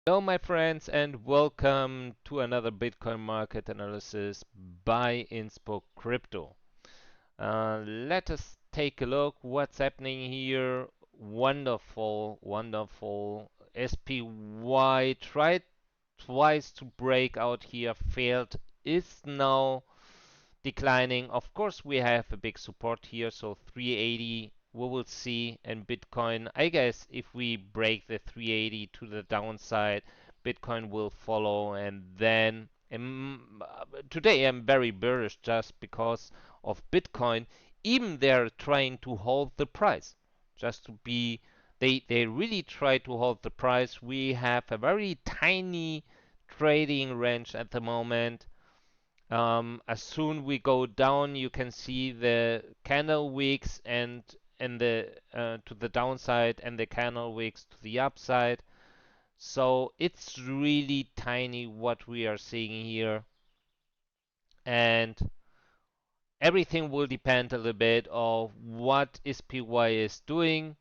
Hello, my friends, and welcome to another Bitcoin market analysis by Inspocrypto. Let us take a look what's happening here. Wonderful, wonderful. SPY tried twice to break out here, failed, is now declining. Of course, we have a big support here, so 380 we will see. And Bitcoin, I guess if we break the 380 to the downside, Bitcoin will follow. And then today I'm very bearish just because of Bitcoin. Even they're trying to hold the price, just to be. They really try to hold the price. We have a very tiny trading range at the moment. As soon we go down, you can see the candle wicks and the to the downside and the candle wicks to the upside. So it's really tiny what we are seeing here, and everything will depend a little bit of what SPY is doing.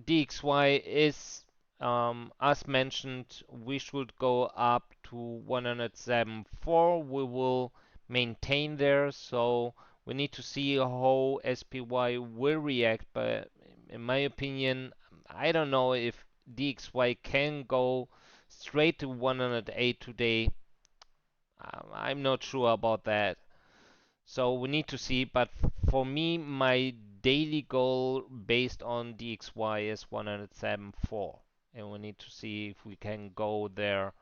DXY is, as mentioned, we should go up to 107.4. We will maintain there, so we need to see how SPY will react. But in my opinion, I don't know if DXY can go straight to 108 today. I'm not sure about that. So we need to see, but for me, my daily goal based on DXY is 107.4, and we need to see if we can go there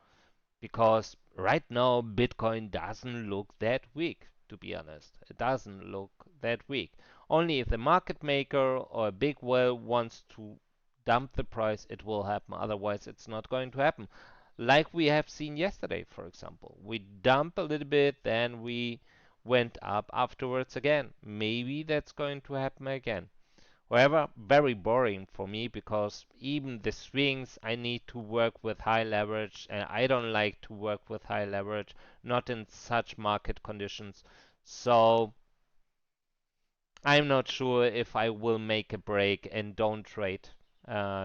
because right now Bitcoin doesn't look that weak, to be honest. It doesn't look that weak. Only if the market maker or a big whale wants to dump the price, it will happen. Otherwise, it's not going to happen. Like we have seen yesterday, for example. We dump a little bit, then we went up afterwards again. Maybe that's going to happen again. However, very boring for me because even the swings I need to work with high leverage and I don't like to work with high leverage, not in such market conditions. So I'm not sure if I will make a break and don't trade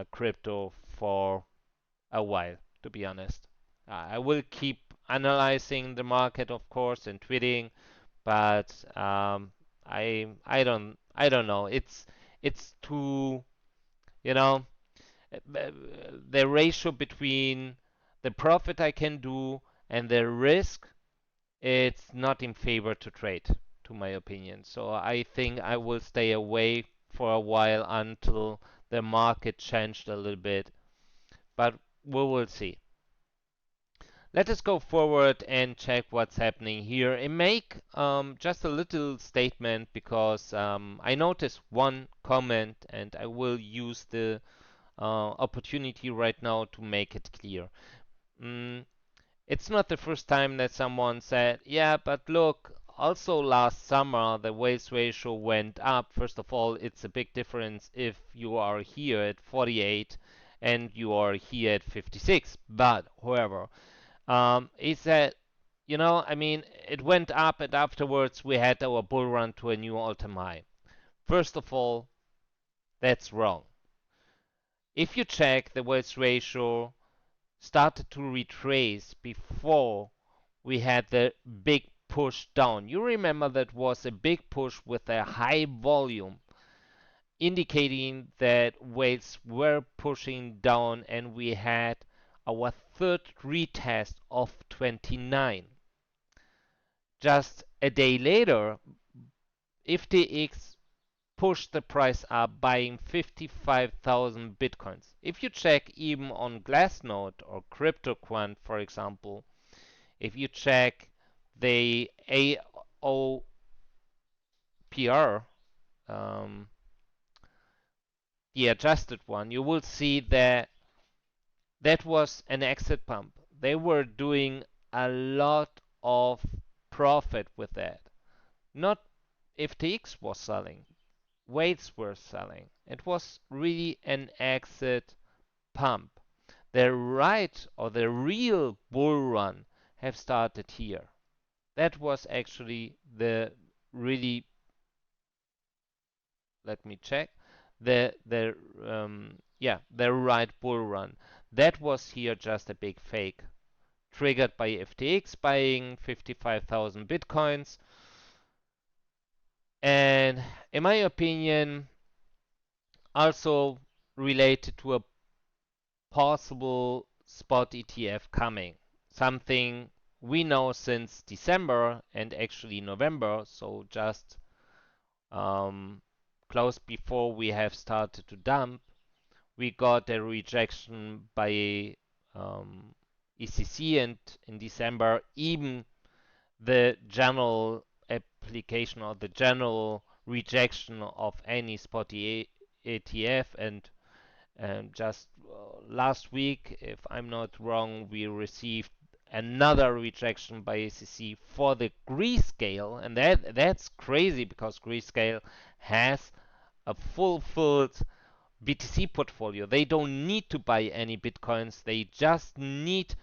crypto for a while, to be honest. I will keep analyzing the market, of course, and tweeting, but I don't know. It's too, you know the ratio between the profit I can do and the risk, it's not in favor to trade, to my opinion. So I think I will stay away for a while until the market changed a little bit, but we will see. Let us go forward and check what's happening here and make just a little statement because I noticed one comment and I will use the opportunity right now to make it clear. Mm, it's not the first time that someone said, yeah, but look, also last summer the waste ratio went up. First of all, it's a big difference if you are here at 48 and you are here at 56. But, however, he said, I mean, it went up and afterwards we had our bull run to a new all-time high. First of all, that's wrong. If you check, the waste ratio started to retrace before we had the big push down. You remember that was a big push with a high volume, indicating that weights were pushing down and we had our third retest of 29. Just a day later, FTX pushed the price up, buying 55,000 bitcoins. If you check even on Glassnode or CryptoQuant, for example, if you check the AOPR, um, the adjusted one, you will see that that was an exit pump. They were doing a lot of profit with that. Not FTX was selling, weights were selling. It was really an exit pump. The right or the real bull run have started here. That was actually the really, let me check, the right bull run. That was here just a big fake, triggered by FTX buying 55,000 Bitcoins. And in my opinion, also related to a possible spot ETF coming. Something we know since December and actually November, so just um, close before we have started to dump, we got a rejection by ECC, and in December even the general application or the general rejection of any spot ETF. And just last week, if I'm not wrong, we received another rejection by ACC for the Grayscale, and that's crazy because Grayscale has a fulfilled BTC portfolio. They don't need to buy any Bitcoins. They just need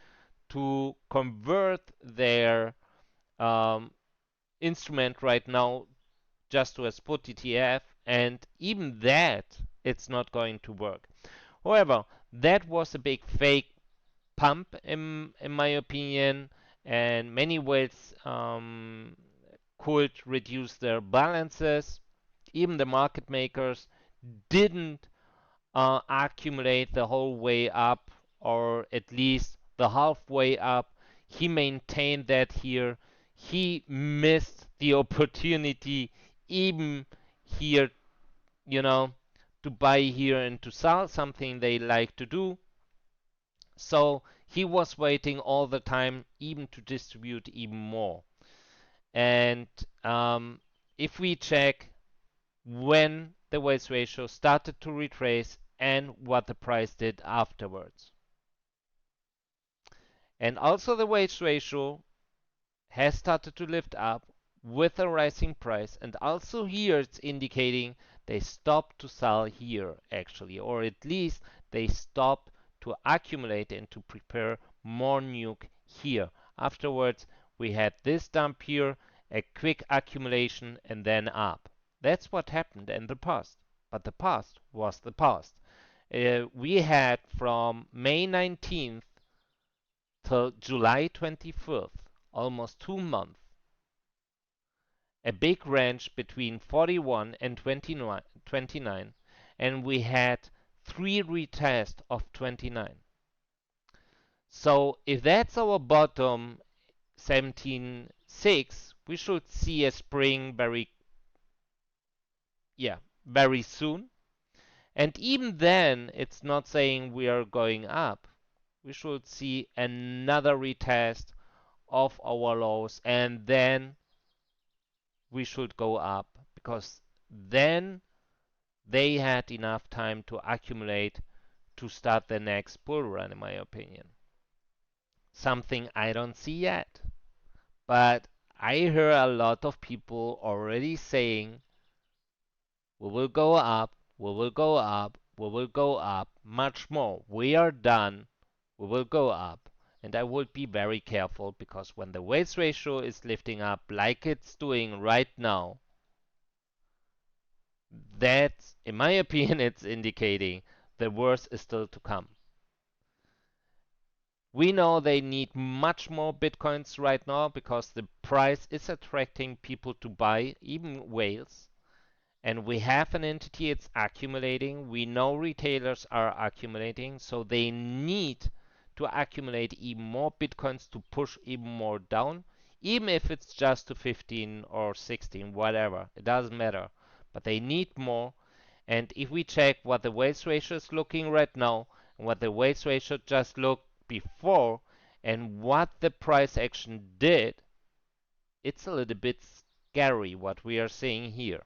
to convert their um, instrument right now just to a spot ETF, and even that, it's not going to work. However, that was a big fake pump in my opinion, and many whales could reduce their balances. Even the market makers didn't accumulate the whole way up, or at least the halfway up. He maintained that here. He missed the opportunity even here, you know, to buy here and to sell, something they like to do. So he was waiting all the time, even to distribute even more. And if we check when the weights ratio started to retrace and what the price did afterwards. And also the weights ratio has started to lift up with a rising price, and also here it's indicating they stopped to sell here actually, or at least they stopped to accumulate and to prepare more nuke here. Afterwards we had this dump here, a quick accumulation, and then up. That's what happened in the past, but the past was the past. We had from May 19th till July 25th, almost 2 months, a big range between 41 and 29, and we had 3 retests of 29. So if that's our bottom 17.6, we should see a spring very soon. And even then, it's not saying we are going up. We should see another retest of our lows, and then we should go up, because then they had enough time to accumulate to start the next bull run, in my opinion. Something I don't see yet. But I hear a lot of people already saying, we will go up, we will go up, we will go up much more. We are done, we will go up. And I would be very careful, because when the weights ratio is lifting up like it's doing right now, that, in my opinion, it's indicating the worst is still to come. We know they need much more Bitcoins right now because the price is attracting people to buy, even whales. And we have an entity, it's accumulating. We know retailers are accumulating, so they need to accumulate even more Bitcoins to push even more down, even if it's just to 15 or 16, whatever. It doesn't matter. But they need more. And if we check what the weights ratio is looking right now, and what the weights ratio just looked before, and what the price action did, it's a little bit scary what we are seeing here.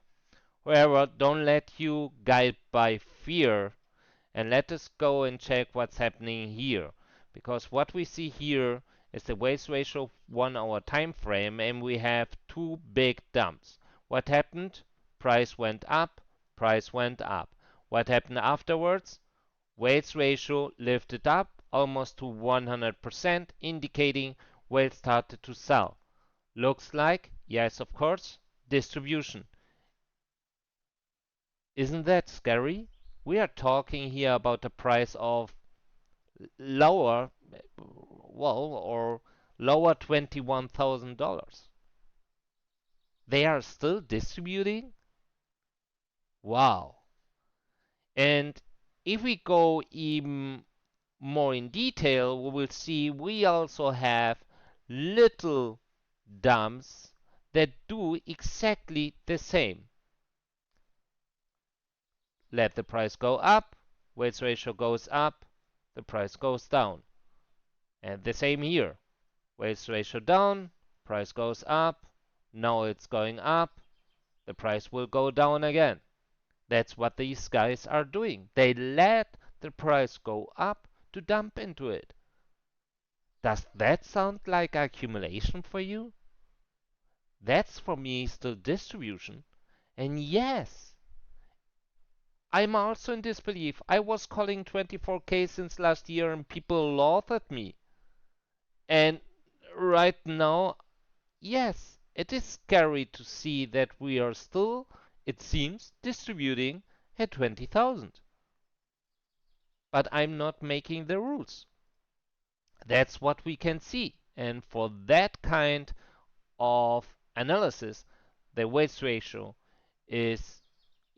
However, don't let you guide by fear, and let us go and check what's happening here. Because what we see here is the weights ratio 1 hour time frame, and we have 2 big dumps. What happened? Price went up, price went up. What happened afterwards? Weights ratio lifted up almost to 100%, indicating whales started to sell. Looks like, yes, of course, distribution. Isn't that scary? We are talking here about a price of lower, well, or lower $21,000. They are still distributing? Wow. And if we go even more in detail, we will see we also have little dumps that do exactly the same. Let the price go up, weights ratio goes up, the price goes down. And the same here. Weights ratio down, price goes up, now it's going up, the price will go down again. That's what these guys are doing. They let the price go up to dump into it. Does that sound like accumulation for you? That's for me still distribution. And yes, I'm also in disbelief. I was calling 24K since last year and people laughed at me. And right now, yes, it is scary to see that we are still, it seems, distributing at 20,000. But I'm not making the rules. That's what we can see. And for that kind of analysis, the weights ratio is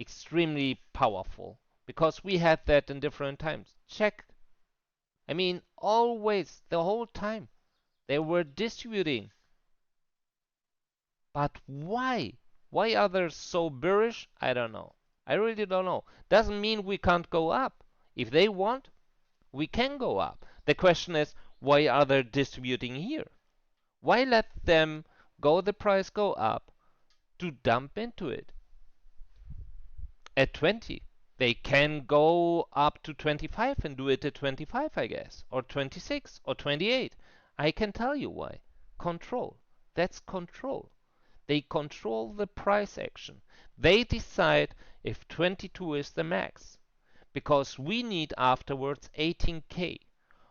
extremely powerful because we had that in different times. Check. I mean, always, the whole time, they were distributing. But why? Why are they so bearish? I don't know. I really don't know. Doesn't mean we can't go up. If they want, we can go up. The question is, why are they distributing here? Why let them the price go up to dump into it at 20? They can go up to 25 and do it at 25, I guess, or 26 or 28. I can tell you why. Control. That's control. They control the price action. They decide if 22 is the max because we need afterwards 18K.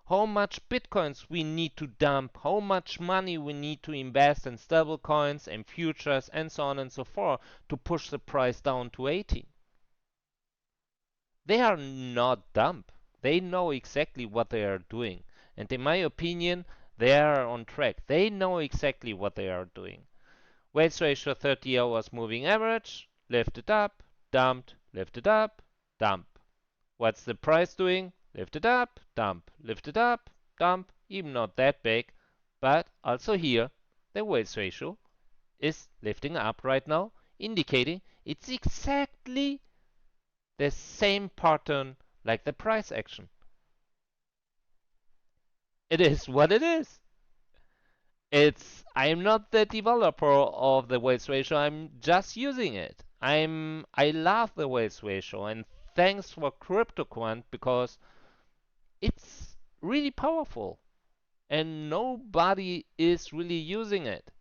How much bitcoins we need to dump, how much money we need to invest in stablecoins and futures and so on and so forth to push the price down to 18. They are not dumb. They know exactly what they are doing. And in my opinion, they are on track. They know exactly what they are doing. Weights ratio 30 hours moving average, lift it up, dumped, lift it up, dump. What's the price doing? Lift it up, dump, lift it up, dump, even not that big, but also here the weights ratio is lifting up right now, indicating it's exactly the same pattern like the price action. It is what it is. I'm not the developer of the weights ratio, I'm just using it. I love the weights ratio and thanks for CryptoQuant because it's really powerful and nobody is really using it.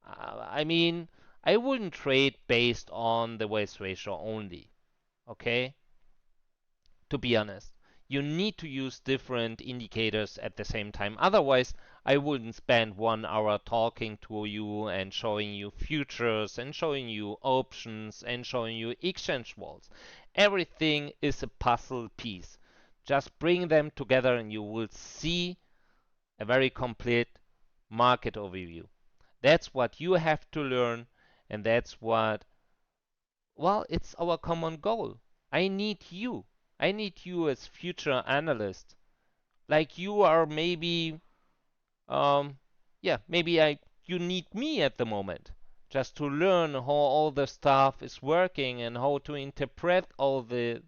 I mean, I wouldn't trade based on the weights ratio only, okay? To be honest. You need to use different indicators at the same time. Otherwise, I wouldn't spend 1 hour talking to you and showing you futures and showing you options and showing you exchange walls. Everything is a puzzle piece. Just bring them together and you will see a very complete market overview. That's what you have to learn, and that's what, well, it's our common goal. I need you. I need you as future analyst. Like you are maybe, um, yeah, maybe you need me at the moment just to learn how all the stuff is working and how to interpret all the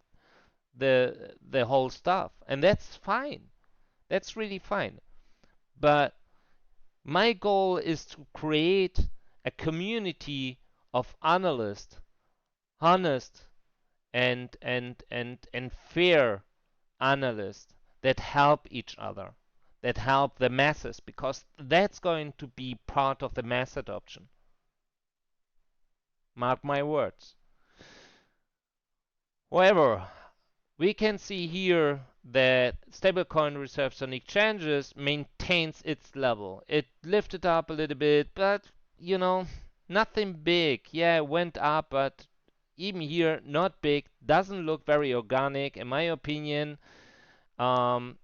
whole stuff. And that's fine. That's really fine. But my goal is to create a community of analysts, honest and fair analysts that help each other, that help the masses, because that's going to be part of the mass adoption. Mark my words. However, we can see here that stablecoin reserves on exchanges maintains its level. It lifted up a little bit, but you know, nothing big. Yeah, it went up, but even here, not big. Doesn't look very organic, in my opinion. Um,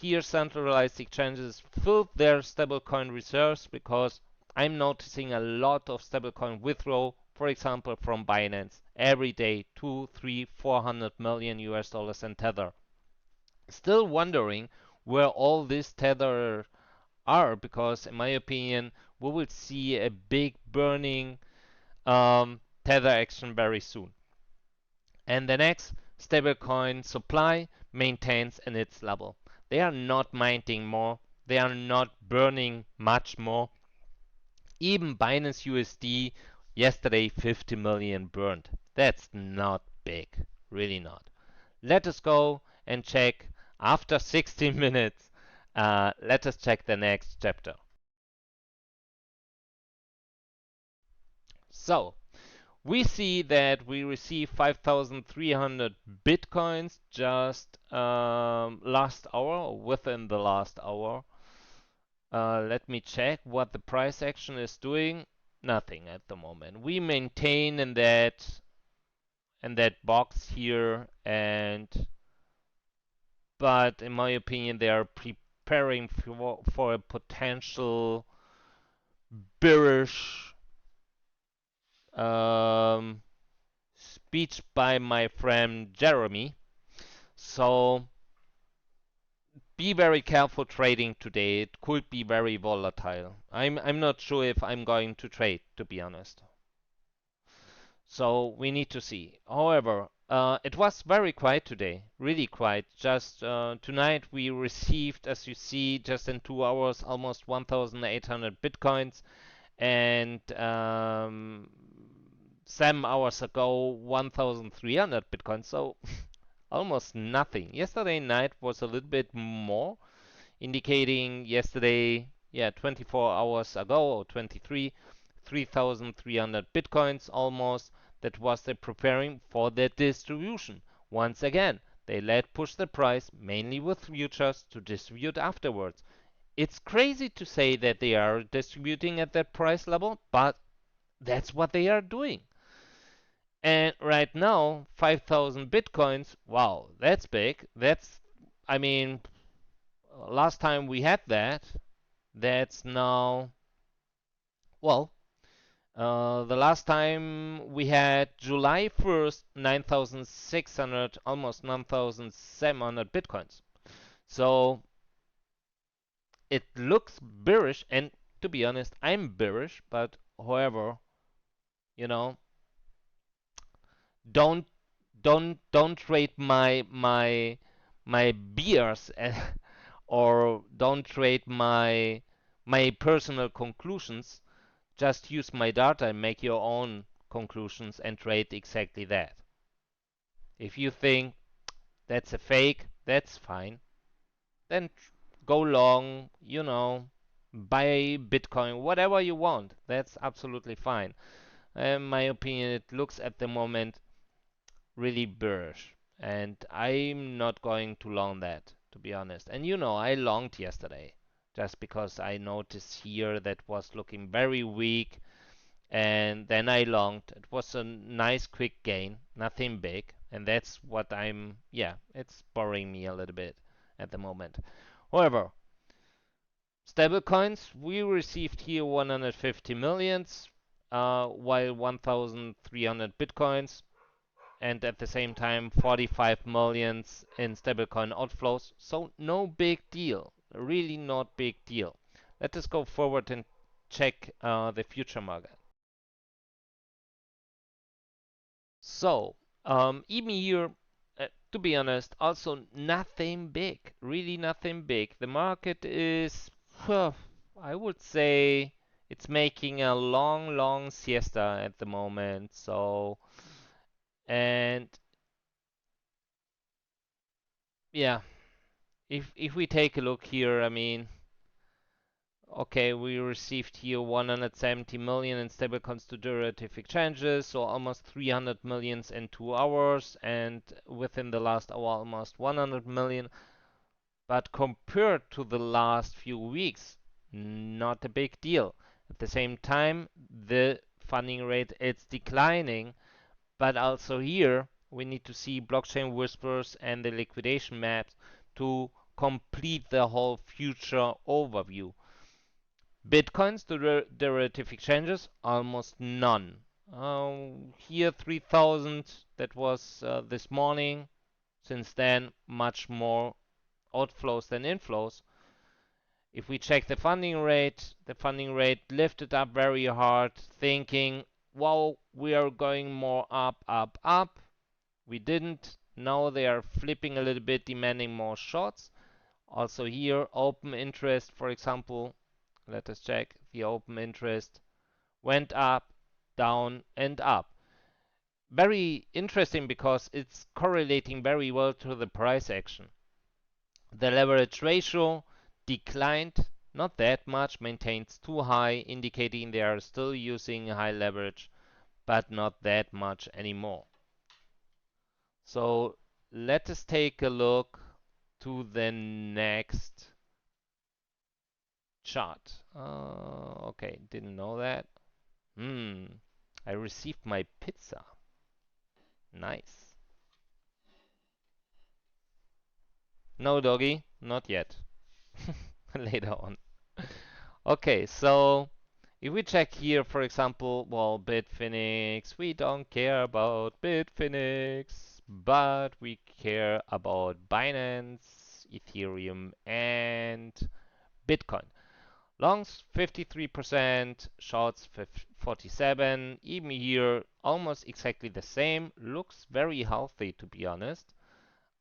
here centralized exchanges filled their stablecoin reserves because I'm noticing a lot of stablecoin withdrawal, for example, from Binance every day, 2, 3, 400 million US dollars in Tether. Still wondering where all this Tether are because, in my opinion, we will see a big burning Tether action very soon. And the next stablecoin supply maintains in its level. They are not minting more. They are not burning much more. Even Binance USD yesterday 50 million burned. That's not big. Really not. Let us go and check after 16 minutes. Let us check the next chapter. So, we see that we received 5,300 bitcoins just last hour, or within the last hour. Let me check what the price action is doing. Nothing at the moment. We maintain in that box here, and but in my opinion, they are preparing for a potential bearish um, speech by my friend Jeremy. So be very careful trading today. It could be very volatile. I'm not sure if I'm going to trade, to be honest. So we need to see. However, it was very quiet today, really quiet. Just tonight we received, as you see, just in 2 hours, almost 1,800 bitcoins, and 7 hours ago, 1,300 bitcoins. So almost nothing. Yesterday night was a little bit more, indicating yesterday, yeah, 24 hours ago or 23, 3,300 bitcoins almost. That was they preparing for their distribution. Once again, they let push the price mainly with futures to distribute afterwards. It's crazy to say that they are distributing at that price level, but that's what they are doing. And right now, 5,000 bitcoins, wow, that's big. I mean, last time we had that, that's now, well, the last time we had July 1st, 9,600, almost 9,700 bitcoins. So it looks bearish, and to be honest, I'm bearish, but however, you know, don't don't trade my beers or don't trade my personal conclusions. Just use my data and make your own conclusions and trade exactly that. If you think that's a fake, that's fine. Then go long, buy Bitcoin, whatever you want. That's absolutely fine. In my opinion, it looks at the moment really bearish. And I'm not going to long that, to be honest. And I longed yesterday just because I noticed here that was looking very weak. And then I longed. It was a nice quick gain, nothing big. And that's what it's boring me a little bit at the moment. However, stablecoins, we received here 150 millions, while 1,300 bitcoins, and at the same time 45 millions in stablecoin outflows. So no big deal, really not big deal. Let us go forward and check the future market. So even here, to be honest, also nothing big, really nothing big. The market is, I would say, it's making a long siesta at the moment. So, and yeah, if we take a look here, I mean, okay, we received here 170 million in stablecoins to derivative exchanges, so almost 300 millions in 2 hours, and within the last hour almost 100 million. But compared to the last few weeks, not a big deal. At the same time, the funding rate is declining, but also here we need to see blockchain whispers and the liquidation maps to complete the whole future overview. Bitcoin's derivative exchanges, almost none. Here 3,000, that was this morning. Since then, much more outflows than inflows. If we check the funding rate lifted up very hard, thinking, wow, we are going more up, up, up. We didn't. Now they are flipping a little bit, demanding more shorts. Also here, open interest, for example, let us check. The open interest went up, down, and up. Very interesting because it's correlating very well to the price action. The leverage ratio declined, not that much, maintains too high, indicating they are still using high leverage, but not that much anymore. So let us take a look to the next chart. Okay, didn't know that. I received my pizza. Nice. No, doggy, not yet. Later on. Okay, so if we check here, for example, well, Bitfinex, we don't care about Bitfinex, but we care about Binance, Ethereum, and Bitcoin. Longs 53%, shorts 47, even here almost exactly the same. Looks very healthy, to be honest.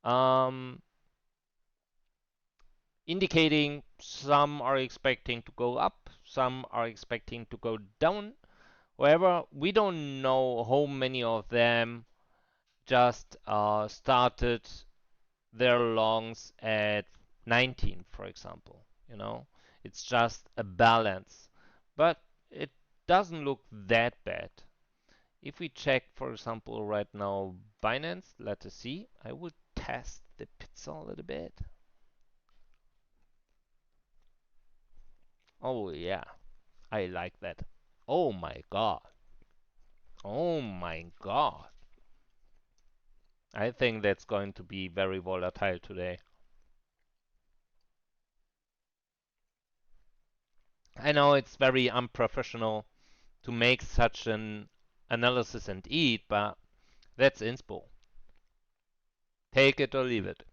Um, Indicating some are expecting to go up, some are expecting to go down. However, we don't know how many of them just started their longs at 19, for example. You know, it's just a balance, but it doesn't look that bad. If we check, for example, right now Binance, let us see. I will test the pizza a little bit. Oh yeah, I like that. Oh my god. Oh my god. I think that's going to be very volatile today. I know it's very unprofessional to make such an analysis and eat, but that's inspo. Take it or leave it.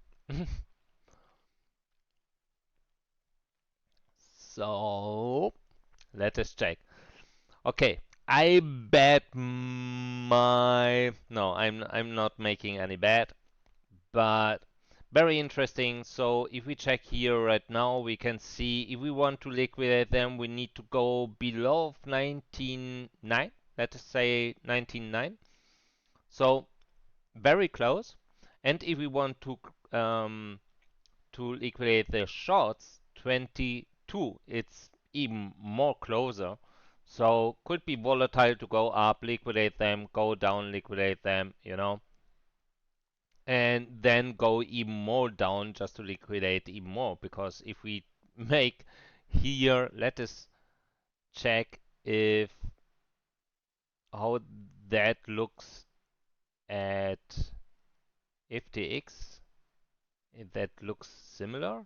So let us check. Okay, I bet my no, I'm not making any bet, but very interesting. So if we check here right now, we can see if we want to liquidate them, we need to go below 19.9. Let us say 19.9. So very close. And if we want to liquidate the shorts, 22, it's even more closer. So could be volatile to go up, liquidate them, go down, liquidate them, you know, and then go even more down just to liquidate even more. Because if we make here, let us check if how that looks at FTX. If that looks similar.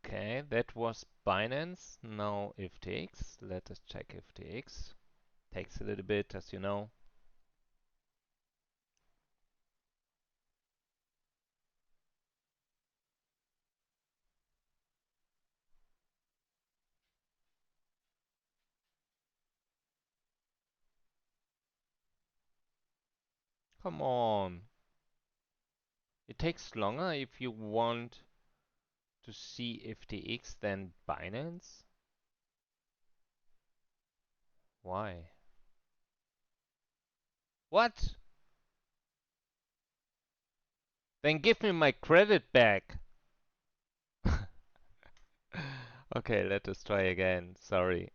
Okay, that was Binance. Now FTX. Let us check FTX. Takes a little bit, as you know. Come on. It takes longer if you want to see FTX than Binance? Why? What? Then give me my credit back. Okay, let us try again. Sorry.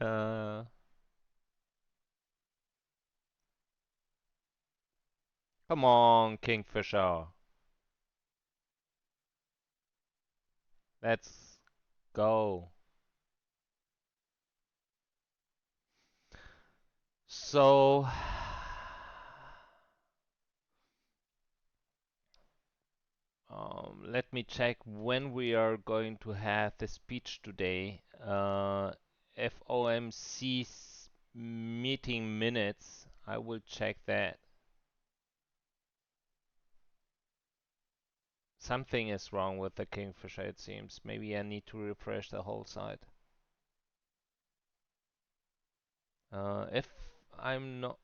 Uh, Come on, Kingfisher. Let's go. So Let me check when we are going to have the speech today. FOMC meeting minutes. I will check that. Something is wrong with the Kingfisher, it seems. Maybe I need to refresh the whole site. If I'm not...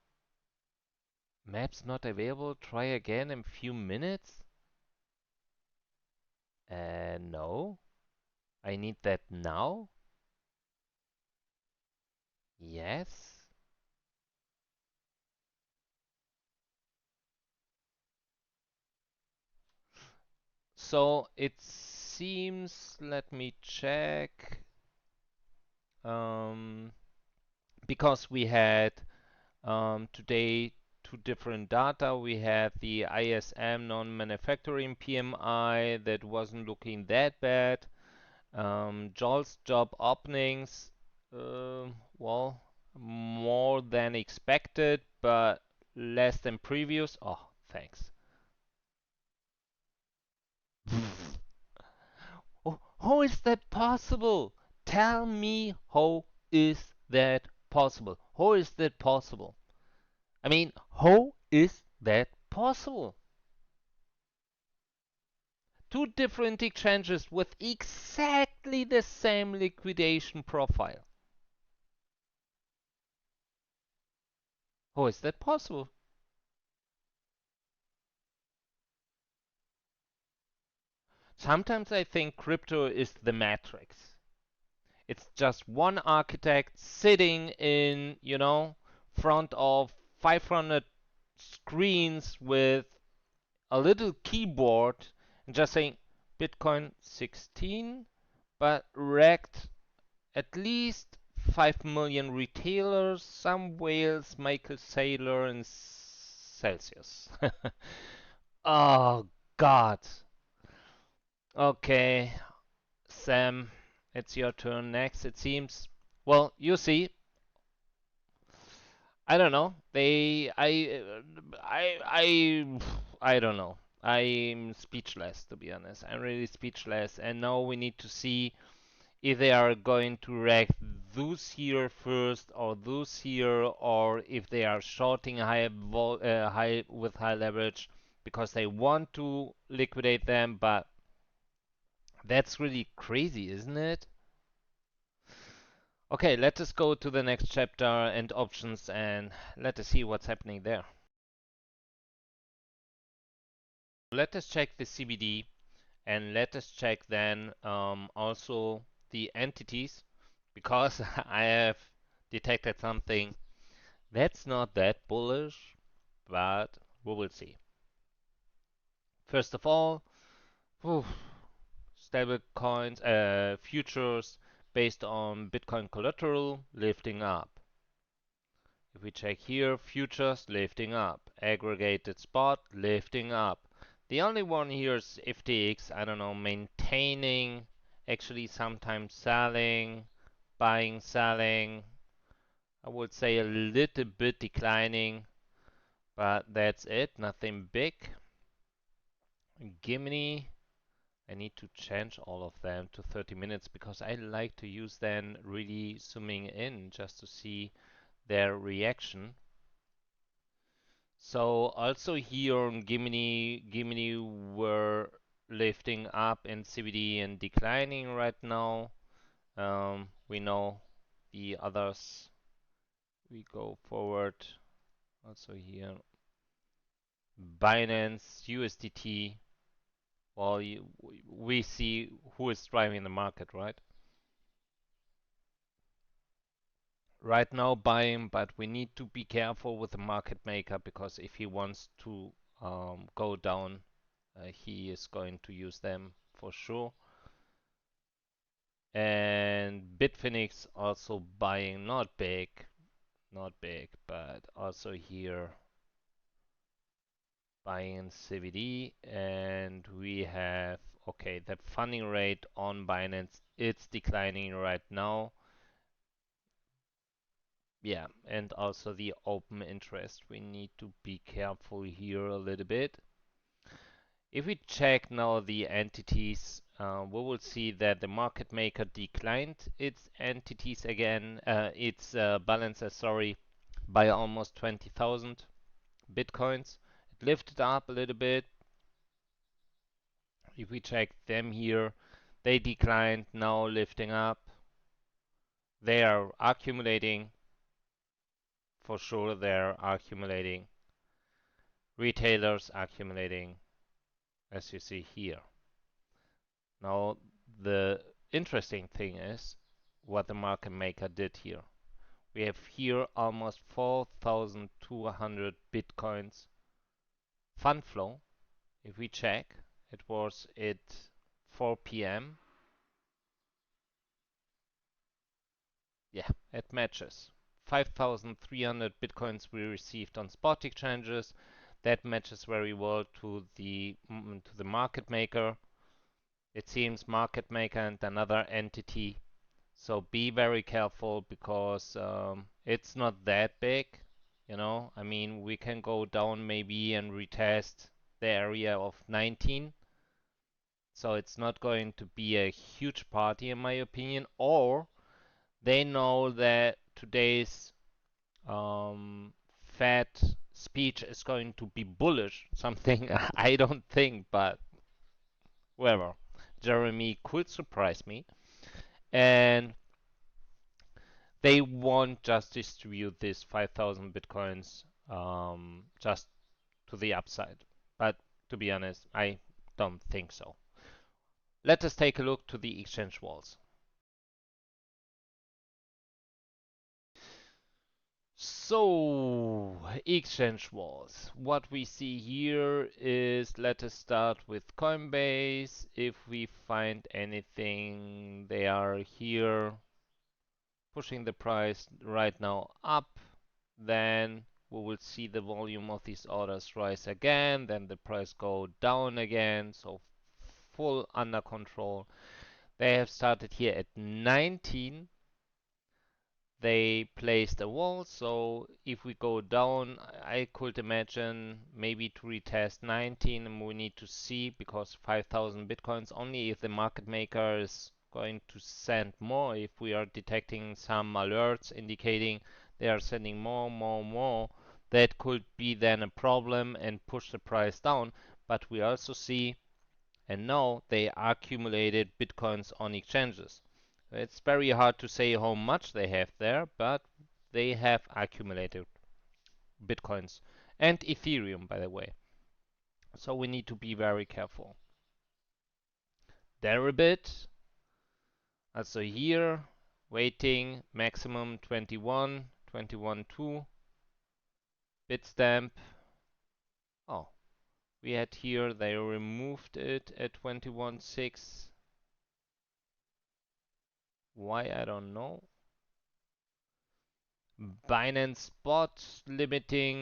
Maps not available, try again in few minutes? No. I need that now? Yes. So it seems, let me check, um, because we had today two different data. We had the ISM non-manufacturing PMI that wasn't looking that bad. JOLTS job openings, well, more than expected, but less than previous. Oh, thanks. Oh, how is that possible? Tell me, how is that possible? How is that possible? I mean, how is that possible? Two different exchanges with exactly the same liquidation profile. How is that possible? Sometimes I think crypto is the matrix. It's just one architect sitting in, front of 500 screens with a little keyboard and just saying Bitcoin 16, but wrecked at least 5 million retailers, some whales, Michael Saylor, and Celsius. Oh, God. Okay, Sam, it's your turn next, it seems. Well, you see, I don't know. I don't know. I'm speechless, to be honest. I'm really speechless. And now we need to see if they are going to wreck those here first or those here, or if they are shorting high with high leverage because they want to liquidate them. But that's really crazy, isn't it? Okay, let us go to the next chapter and options and let us see what's happening there. Let us check the CBD and let us check then also the entities, because I have detected something that's not that bullish, but we will see. First of all, stable coins, futures based on Bitcoin collateral lifting up. If we check here, futures lifting up, aggregated spot lifting up. The only one here is FTX, I don't know, maintaining, actually sometimes selling, buying, selling. I would say a little bit declining, but that's it, nothing big. Gimini, I need to change all of them to 30 minutes because I like to use them really zooming in just to see their reaction. So also here on Gimini were lifting up in CBD and declining right now. We know the others. We go forward. Also here, Binance, USDT. Well, we see who is driving the market, right? Right now buying, but we need to be careful with the market maker because if he wants to go down, he is going to use them for sure. And Bitfinex also buying, not big, but also here buying CBD. And we have, okay, the funding rate on Binance, it's declining right now. Yeah, and also the open interest. We need to be careful here a little bit. If we check now the entities, we will see that the market maker declined its entities again, its balances, sorry, by almost 20,000 bitcoins. It lifted up a little bit. If we check them here, they declined, now lifting up. They are accumulating. For sure, they're accumulating. Retailers accumulating, as you see here. Now, the interesting thing is what the market maker did here. We have here almost 4,200 bitcoins fund flow. If we check, it was at 4 p.m. Yeah, it matches. 5,300 bitcoins we received on spot exchanges. That matches very well to the market maker. It seems market maker and another entity. So be very careful because it's not that big. You know, I mean, we can go down maybe and retest the area of 19. So it's not going to be a huge party in my opinion. Or they know that today's Fed speech is going to be bullish. Something I don't think, but whatever. Jeremy could surprise me. And they won't just distribute this 5,000 bitcoins just to the upside. But to be honest, I don't think so. Let us take a look to the exchange walls. So, exchange walls. What we see here is, let us start with Coinbase. If we find anything, they are here pushing the price right now up. Then we will see the volume of these orders rise again, then the price go down again, so full under control. They have started here at 19. They placed a wall, so if we go down, I could imagine maybe to retest 19, and we need to see, because 5,000 bitcoins, only if the market maker is going to send more, if we are detecting some alerts indicating they are sending more, that could be then a problem and push the price down. But we also see and know they accumulated bitcoins on exchanges. It's very hard to say how much they have there, but they have accumulated bitcoins and Ethereum, by the way. So we need to be very careful. Deribit, also here, waiting, maximum 21, 21.2. Bitstamp, oh, we had here, they removed it at 21.6. Why, I don't know. Binance Spot limiting,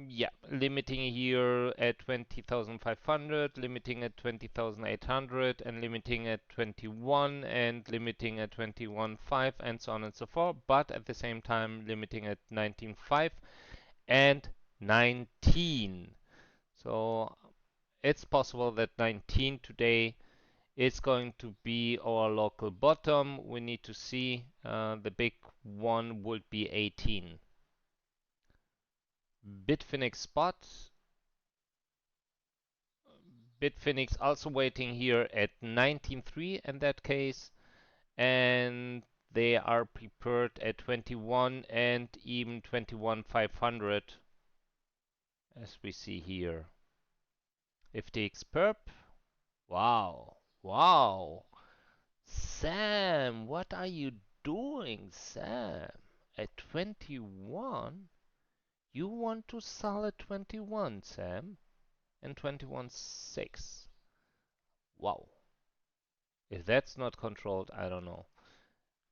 yeah, limiting here at 20,500, limiting at 20,800, and limiting at 21, and limiting at 21.5, and so on and so forth, but at the same time limiting at 19.5 and 19. So it's possible that 19 today is going to be our local bottom. We need to see. The big one would be 18. Bitfinex spot. Bitfinex also waiting here at 19.3 in that case, and they are prepared at 21 and even 21,500 as we see here. FTX perp. Wow. Wow. Sam, what are you doing, Sam? At 21? You want to sell at 21, Sam? And 21.6. Wow. If that's not controlled, I don't know.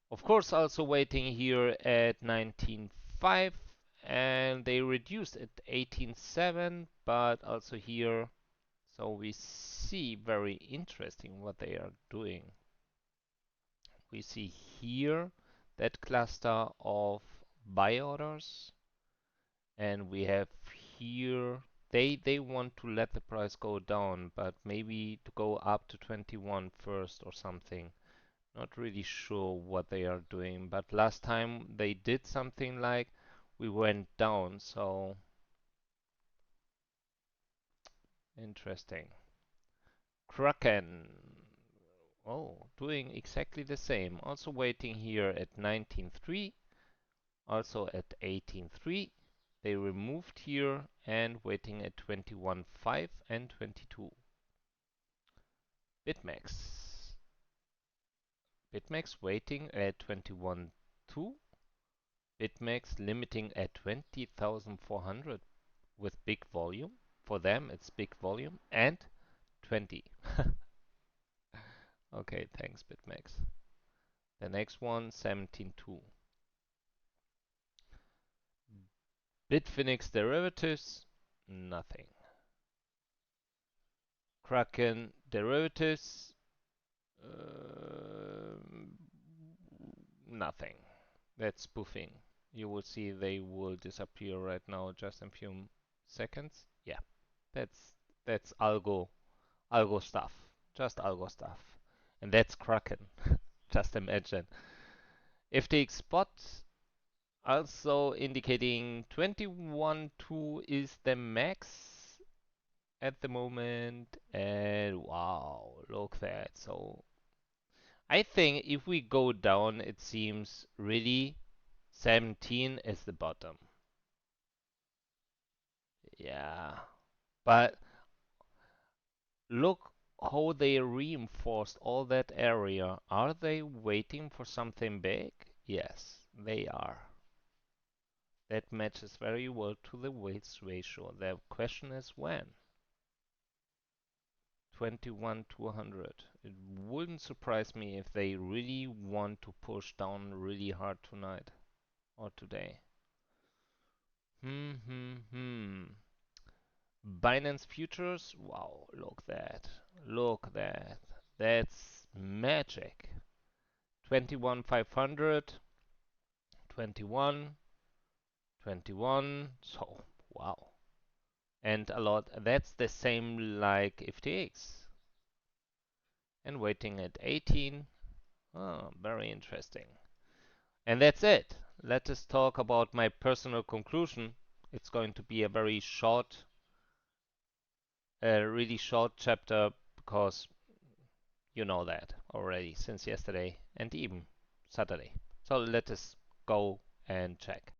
Of course, also waiting here at 19.5, and they reduced at 18.7, but also here. So we see very interesting what they are doing. We see here that cluster of buy orders, and we have here They want to let the price go down, but maybe to go up to 21 first or something. Not really sure what they are doing, but last time they did something like we went down, so interesting. Kraken. Oh, doing exactly the same. Also waiting here at 19.3, also at 18.3. They removed here and waiting at 21.5 and 22. Bitmax. Bitmax waiting at 21.2. Bitmax limiting at 20,400 with big volume. For them, it's big volume and 20. Okay, thanks, Bitmax. The next one, 17.2. Bitfinex derivatives, nothing. Kraken derivatives, nothing. That's spoofing. You will see they will disappear right now just in a few seconds. Yeah, that's that's algo stuff. Just algo stuff. And that's Kraken. Just imagine. FTX spot also indicating 21.2 is the max at the moment. And wow, look at that. So I think if we go down, it seems really 17 is the bottom. Yeah. But look how they reinforced all that area. Are they waiting for something big? Yes, they are. That matches very well to the weights ratio. The question is when? 21 to 100. It wouldn't surprise me if they really want to push down really hard tonight or today. Hmm. Binance futures. Wow, look that. Look that. That's magic. 21,500, 21, 21. So, wow. And a lot. That's the same like FTX. And waiting at 18. Oh, very interesting. And that's it. Let us talk about my personal conclusion. It's going to be a very short, really short chapter because you know that already since yesterday and even Saturday. So let us go and check.